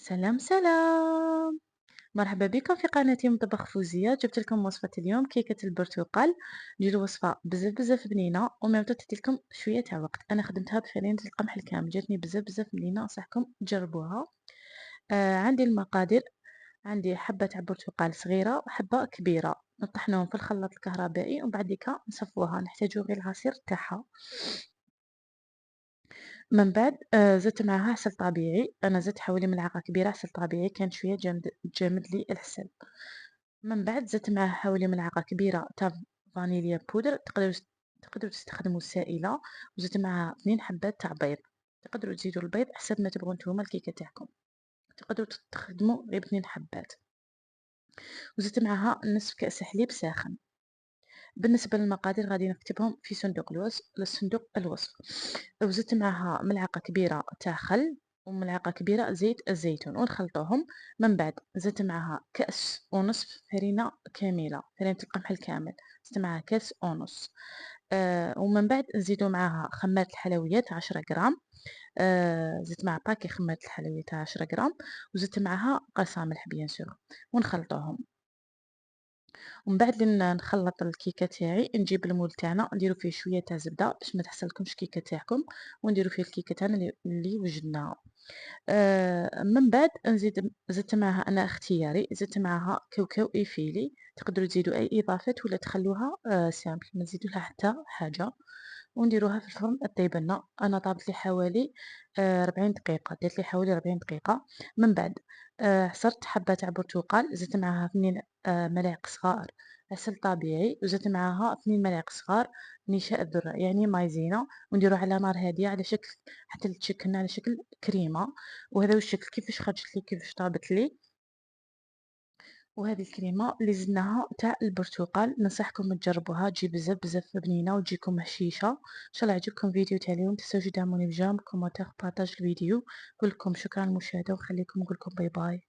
سلام سلام، مرحبا بكم في قناتي مطبخ فوزية. جبت لكم وصفة اليوم كيكة البرتقال. ديروا وصفة بزاف بنينة وميم تدي لكم شوية تاع وقت. انا خدمتها بفرينة القمح الكامل، جاتني بزاف بنينة، انصحكم تجربوها. عندي المقادير: عندي حبة تاع برتقال صغيرة وحبة كبيرة، نطحنوهم في الخلاط الكهربائي ومن بعد ديكا نصفوها، نحتاجو غير العصير تاعها. من بعد زدت معاها عسل طبيعي، أنا زدت حوالي ملعقة كبيرة عسل طبيعي، كان شوية جامد لي العسل. من بعد زدت معاه حوالي ملعقة كبيرة تاع فانيليا بودر، تقدروا تستخدموا السائلة. وزدت معاها 2 حبات تاع بيض، تقدروا تزيدوا البيض حسب ما تبغوا نتوما الكيكة تاعكم، تقدروا تستخدموا غير 2 حبات. وزدت معاها نصف كأس حليب ساخن. بالنسبة للمقادير غادي نكتبهم في صندوق الوصف. وزدت معاها ملعقة كبيرة تاع خل وملعقة كبيرة زيت الزيتون ونخلطوهم. من بعد زدت معاها كأس ونصف فرينة كاملة، فرينة القمح الكامل، زدت معاها كأس ونص. ومن بعد نزيدو معاها خمات الحلويات 10 غرام. زدت معاها باكي خمات الحلويات 10 غرام. وزدت معاها قرصة ملح بيان سور ونخلطوهم. ومن بعد نخلط الكيكه تاعي، نجيب المول تاعنا نديرو فيه شويه تاع زبده باش ما تحصلكمش كيكه تاعكم، ونديرو فيه الكيكه تاعنا اللي وجدناها. من بعد زدت معاها، انا اختياري، زدت معاها كاوكاو ايفيلي، تقدروا تزيدوا اي اضافات ولا تخلوها سامبل ما تزيدوا لها حتى حاجه. ونديروها في الفرن طيب لنا. انا طابت لي حوالي 40 دقيقه، درت لي حوالي 40 دقيقه. من بعد عصرت حبه تاع برتقال، زدت معاها 2 ملاعق صغار عسل طبيعي، وزدت معاها 2 ملاعق صغار نشاء الذرة يعني مايزينا، ونديرو على نار هادية على شكل حتى تشكلنا على شكل كريمة. وهذا هو الشكل كيفاش خرجت لي، كيفاش طابت لي. وهذه الكريمة اللي زدناها تاع البرتقال، ننصحكم تجربوها، تجي بزاف بنينة وتجيكم هشيشة. ان شاء الله عجبكم الفيديو تاع اليوم، تنساوش تدعموني بجيم كومنتير بارطاج الفيديو. نقول لكم شكرا على المشاهدة وخليكم، نقول لكم باي باي.